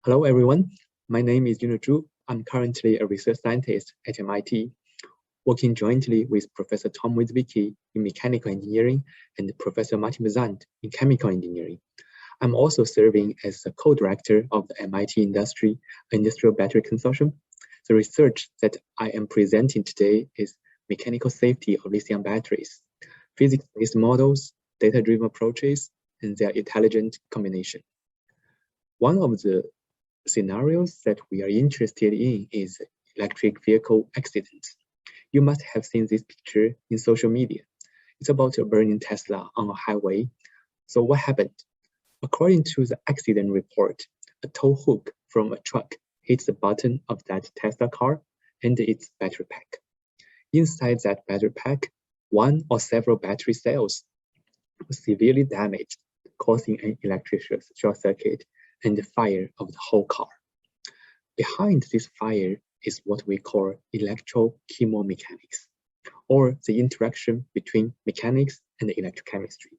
Hello, everyone. My name is Yunus Zhu. I'm currently a research scientist at MIT, working jointly with Professor Tom Wizbicki in mechanical engineering and Professor Martin Bezant in chemical engineering. I'm also serving as the co-director of the MIT Industrial Battery Consortium. The research that I am presenting today is mechanical safety of lithium batteries, physics-based models, data-driven approaches, and their intelligent combination. One of the scenarios that we are interested in is electric vehicle accidents. You must have seen this picture in social media. It's about a burning Tesla on a highway. So what happened? According to the accident report, a tow hook from a truck hit the bottom of that Tesla car and its battery pack. Inside that battery pack, one or several battery cells were severely damaged, causing an electric short circuit and the fire of the whole car. Behind this fire is what we call electrochemomechanics, or the interaction between mechanics and electrochemistry.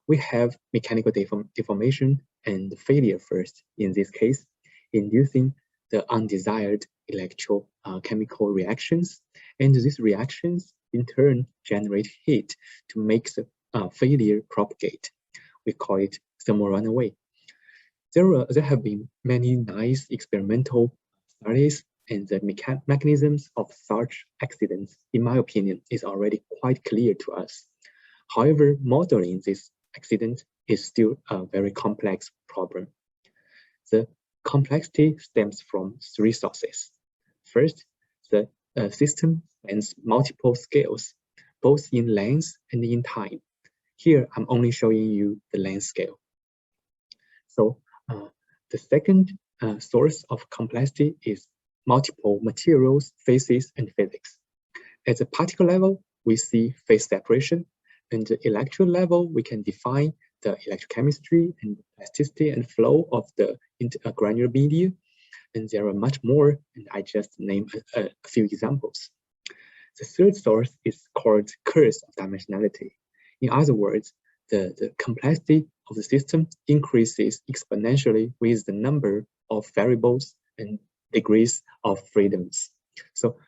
We have mechanical deformation and failure first in this case, inducing the undesired electrochemical reactions, and these reactions in turn generate heat to make the failure propagate. We call it thermal runaway. There have been many nice experimental studies, and the mechanisms of such accidents, in my opinion, is already quite clear to us. However, modeling this accident is still a very complex problem. The complexity stems from three sources. First, the system spans multiple scales, both in length and in time. Here, I'm only showing you the length scale. So the second source of complexity is multiple materials, phases, and physics. At the particle level, we see phase separation, and the electron level, we can define the electrochemistry and plasticity and flow of the granular media, and there are much more, and I just named a few examples. The third source is called curse of dimensionality. In other words, the complexity of the system increases exponentially with the number of variables and degrees of freedoms. So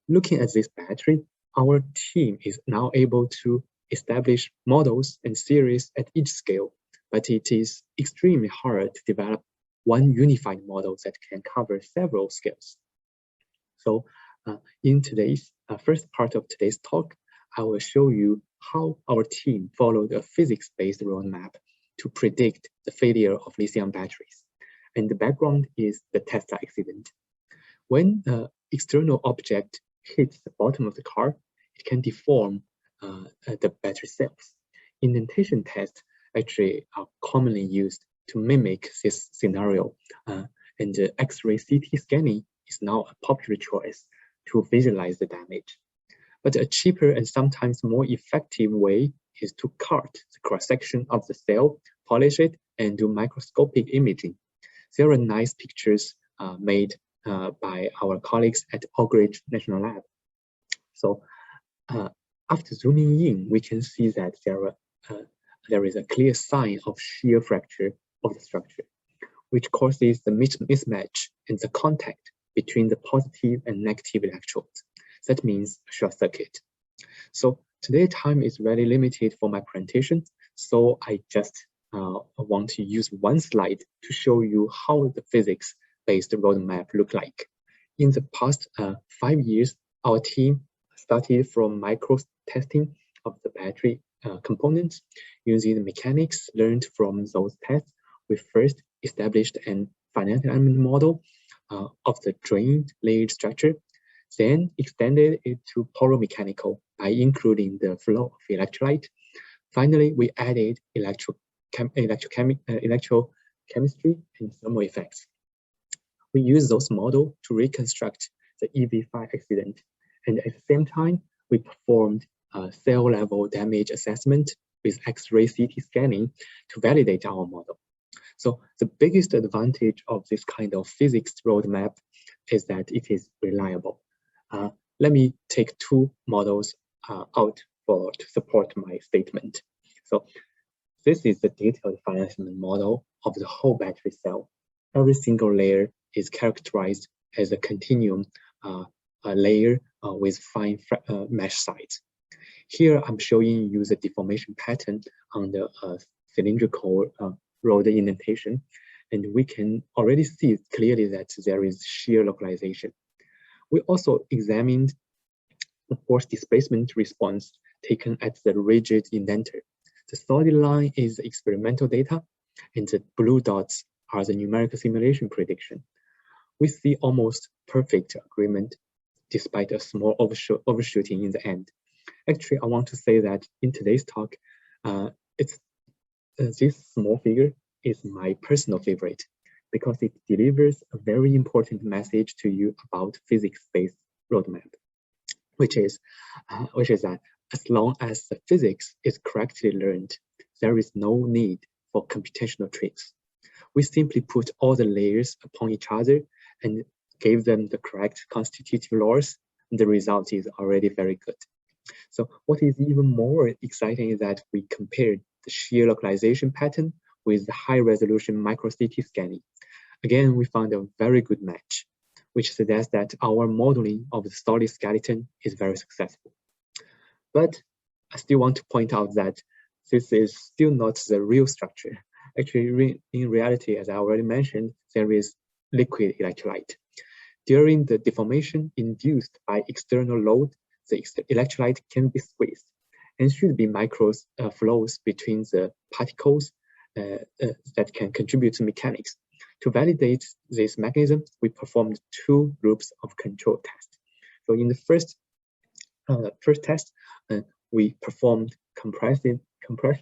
looking at this battery, our team is now able to establish models and theories at each scale, but it is extremely hard to develop one unified model that can cover several scales. So in today's first part of today's talk, I will show you how our team followed a physics-based roadmap to predict the failure of lithium batteries. And the background is the Tesla accident. When an external object hits the bottom of the car, it can deform the battery cells. Indentation tests actually are commonly used to mimic this scenario, and the X-ray CT scanning is now a popular choice to visualize the damage. But a cheaper and sometimes more effective way is to cut the cross-section of the cell, polish it, and do microscopic imaging. There are nice pictures made by our colleagues at Oak Ridge National Lab. So after zooming in, we can see that there is a clear sign of shear fracture of the structure, which causes the mismatch in the contact between the positive and negative electrodes. That means a short circuit. So today time is very limited for my presentation, so I just want to use one slide to show you how the physics-based roadmap look like. In the past 5 years, our team started from micro testing of the battery components. Using the mechanics learned from those tests, we first established an finite element model of the drained layered structure, then extended it to polymechanical by including the flow of electrolyte. Finally, we added electrochemistry and thermal effects. We use those models to reconstruct the EV5 accident, and at the same time, we performed a cell-level damage assessment with X-ray CT scanning to validate our model. So the biggest advantage of this kind of physics roadmap is that it is reliable. Let me take two models out to support my statement. So this is the detailed finite element model of the whole battery cell. every single layer is characterized as a continuum a layer with fine mesh size. Here, I'm showing you the deformation pattern on the cylindrical road indentation, and we can already see clearly that there is shear localization. We also examined the force displacement response taken at the rigid indenter. The solid line is the experimental data, and the blue dots are the numerical simulation prediction. We see almost perfect agreement despite a small overshooting in the end. Actually, I want to say that in today's talk, this small figure is my personal favorite because it delivers a very important message to you about physics-based roadmap, which is that as long as the physics is correctly learned, there is no need for computational tricks. We simply put all the layers upon each other and gave them the correct constitutive laws, and the result is already very good. So what is even more exciting is that we compared the shear localization pattern with the high resolution micro CT scanning. Again, we found a very good match, which suggests that our modeling of the solid skeleton is very successful. But I still want to point out that this is still not the real structure. Actually, in reality, as I already mentioned, there is liquid electrolyte. During the deformation induced by external load, the electrolyte can be squeezed and should be micro flows between the particles that can contribute to mechanics. To validate this mechanism, we performed two groups of control tests. So in the first test, we performed compression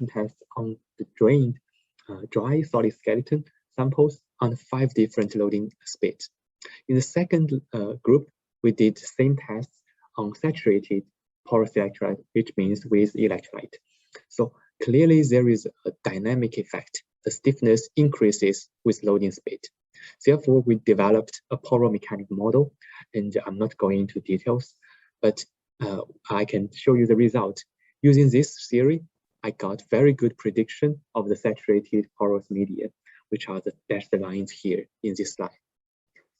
tests on the drained dry solid skeleton samples on 5 different loading speeds. In the second group, we did the same tests on saturated porous electrolyte, which means with electrolyte. So clearly there is a dynamic effect. The stiffness increases with loading speed. Therefore, we developed a poromechanic model, and I'm not going into details, but I can show you the result. Using this theory, I got very good prediction of the saturated porous media, which are the dashed lines here in this slide.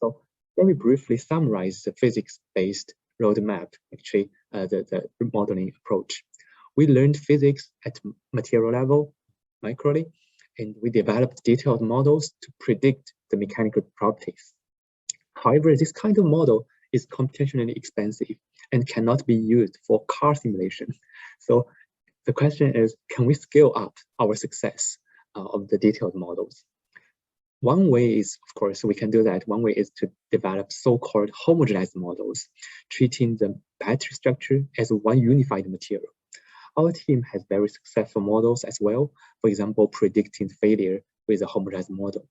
So let me briefly summarize the physics-based roadmap, actually the modeling approach. We learned physics at material level, microly, and we developed detailed models to predict the mechanical properties. However, this kind of model is computationally expensive and cannot be used for car simulation. So the question is, can we scale up our success of the detailed models? One way is, of course, we can do that. One way is to develop so-called homogenized models, treating the battery structure as one unified material. Our team has very successful models as well, for example, predicting failure with a homogenized model.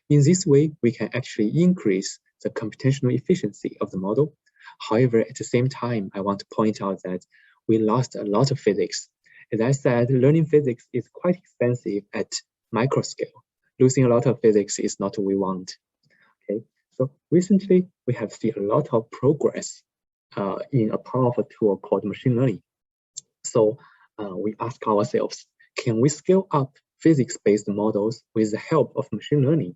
In this way, we can actually increase the computational efficiency of the model. However, at the same time, I want to point out that we lost a lot of physics. As I said, learning physics is quite expensive at micro scale. Losing a lot of physics is not what we want. Okay, so recently we have seen a lot of progress in a powerful tool called machine learning. So we ask ourselves, can we scale up physics-based models with the help of machine learning?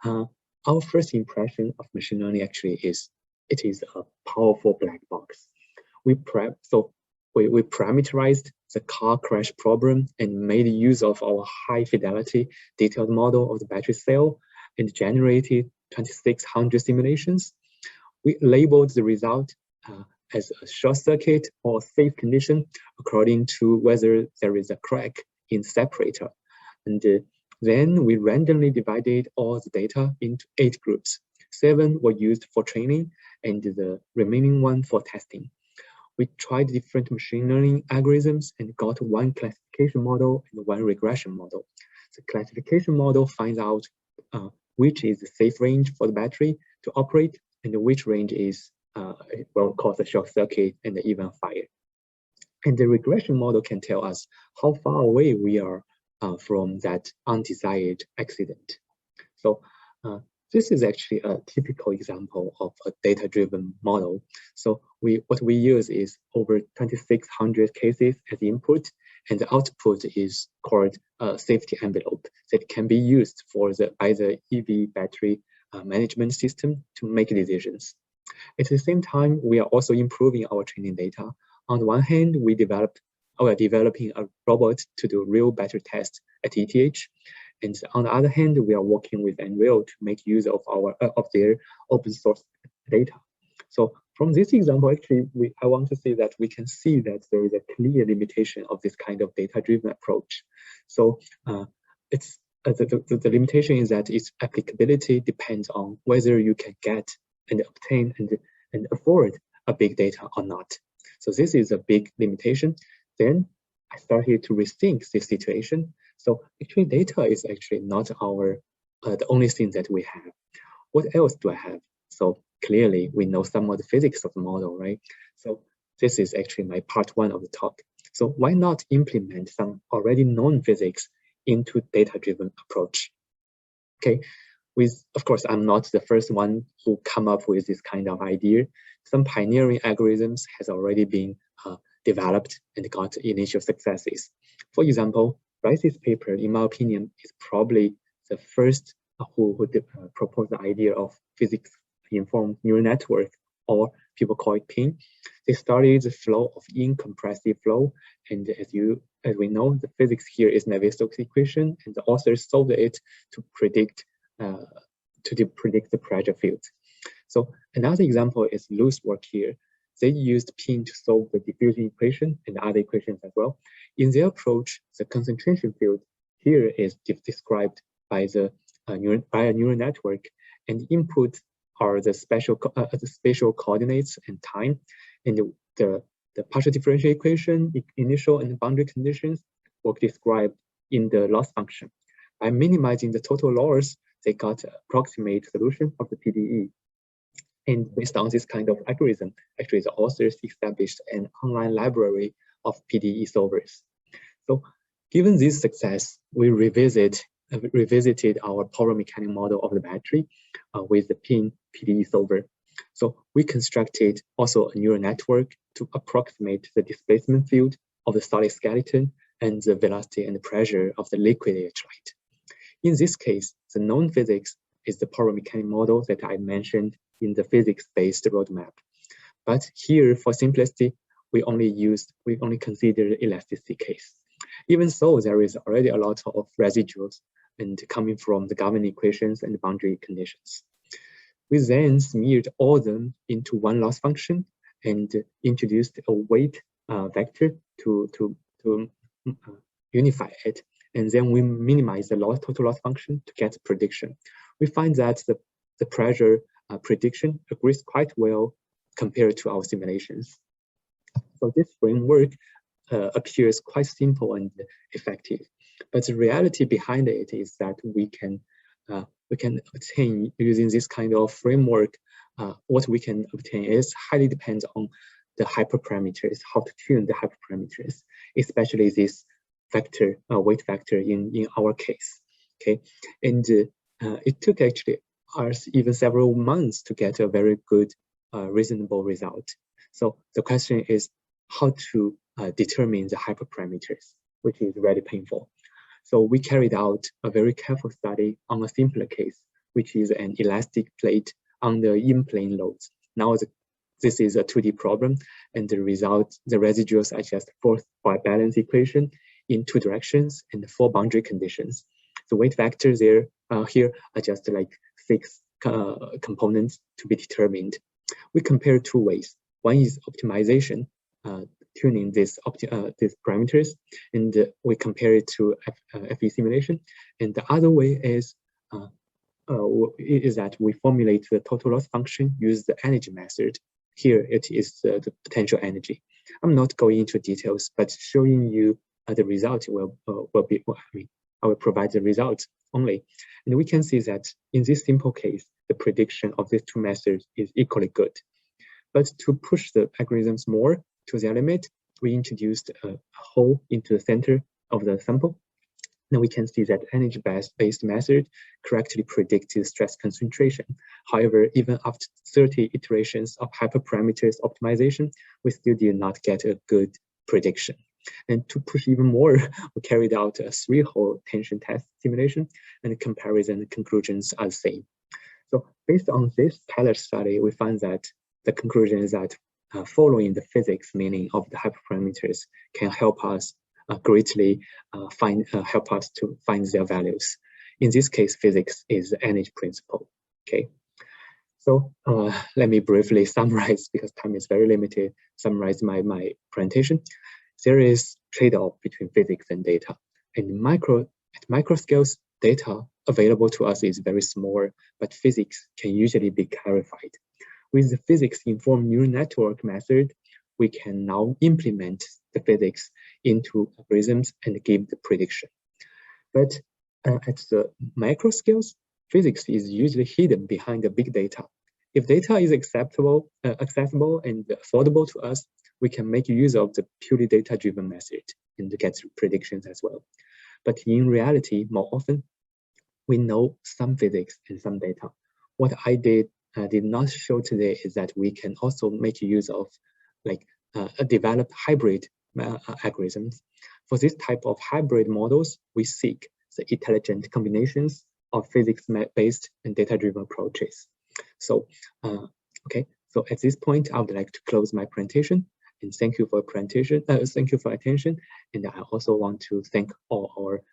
Our first impression of machine learning actually is it is a powerful black box. We parameterized the car crash problem and made use of our high fidelity detailed model of the battery cell and generated 2,600 simulations. We labeled the result as a short circuit or safe condition according to whether there is a crack in separator. And then we randomly divided all the data into 8 groups. 7 were used for training and the remaining 1 for testing. We tried different machine learning algorithms and got 1 classification model and 1 regression model. The classification model finds out which is the safe range for the battery to operate and which range is will cause a short circuit and even fire. And the regression model can tell us how far away we are from that undesired accident. So this is actually a typical example of a data-driven model. So what we use is over 2,600 cases as input and the output is called a safety envelope that can be used by the EV battery management system to make decisions. At the same time, we are also improving our training data. On the one hand, we are developing a robot to do real battery tests at ETH. And on the other hand, we are working with Unreal to make use of their open source data. So from this example, actually, I want to say that we can see that there is a clear limitation of this kind of data-driven approach. So the limitation is that its applicability depends on whether you can get and obtain and afford a big data or not. So this is a big limitation. Then I started to rethink this situation. So actually data is actually not the only thing that we have. What else do I have? So clearly we know some of the physics of the model, right? So this is actually my part one of the talk. So why not implement some already known physics into data-driven approach? Okay, of course, I'm not the first one who come up with this kind of idea. Some pioneering algorithms has already been developed and got initial successes. For example, Rice's paper, in my opinion, is probably the first who proposed the idea of physics-informed neural network, or people call it PIN. They studied the flow of incompressive flow, and as we know, the physics here is Navier-Stokes equation, and the authors solved it to predict the pressure field. So another example is Lu's work here. They used PIN to solve the diffusion equation and other equations as well. In their approach, the concentration field here is described by a neural network, and input are the spatial coordinates and time, and the partial differential equation, initial and boundary conditions were described in the loss function. By minimizing the total loss, they got an approximate solution of the PDE. And based on this kind of algorithm, actually the authors established an online library of PDE solvers. So given this success, we revisited our power mechanics model of the battery with the PIN PDE solver. So we constructed also a neural network to approximate the displacement field of the solid skeleton and the velocity and the pressure of the liquid electrolyte. In this case, the known physics is the power mechanics model that I mentioned in the physics-based roadmap. But here, for simplicity, we only consider the elasticity case. Even so, there is already a lot of residuals and coming from the governing equations and boundary conditions. We then smeared all of them into one loss function and introduced a weight vector to unify it. And then we minimize the total loss function to get prediction. We find that the pressure prediction agrees quite well compared to our simulations. So this framework appears quite simple and effective, but the reality behind it is that we can obtain, using this kind of framework, what we can obtain is highly depends on the hyperparameters, how to tune the hyperparameters, especially this vector, weight vector in our case. Okay, and it took actually us even several months to get a very good, reasonable result. So the question is how to determine the hyperparameters, which is really painful. So we carried out a very careful study on a simpler case, which is an elastic plate under in-plane loads. Now this is a 2D problem, and the residuals are just forced by balance equation in two directions and four boundary conditions. The weight vectors here are just like 6 components to be determined. We compare two ways. One is optimization, tuning these parameters, and we compare it to FE simulation. And the other way is that we formulate the total loss function, use the energy method. Here it is the potential energy. I'm not going into details, but showing you the result will be, I will provide the results only. And we can see that in this simple case, the prediction of these two methods is equally good. But to push the algorithms more to their limit, we introduced a hole into the center of the sample. Now we can see that energy-based method correctly predicted stress concentration. However, even after 30 iterations of hyperparameters optimization, we still did not get a good prediction. And to push even more, we carried out a 3-hole tension test simulation, and the comparison conclusions are the same. So based on this pilot study, we found that the conclusion is that following the physics meaning of the hyperparameters can help us greatly help us to find their values. In this case, physics is the energy principle. Okay. So let me briefly summarize, because time is very limited, summarize my presentation. There is trade-off between physics and data. And at micro scales, data available to us is very small, but physics can usually be clarified. With the physics-informed neural network method, we can now implement the physics into algorithms and give the prediction. But at the micro scales, physics is usually hidden behind the big data. If data is accessible and affordable to us, we can make use of the purely data-driven method and get predictions as well. But in reality, more often, we know some physics and some data. What I did not show today is that we can also make use of develop hybrid algorithms. For this type of hybrid models, we seek the intelligent combinations of physics-based and data-driven approaches. So, okay. So at this point, I would like to close my presentation and thank you for presentation. Thank you for attention. And I also want to thank all our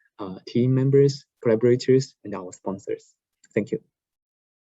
team members, collaborators, and our sponsors. Thank you.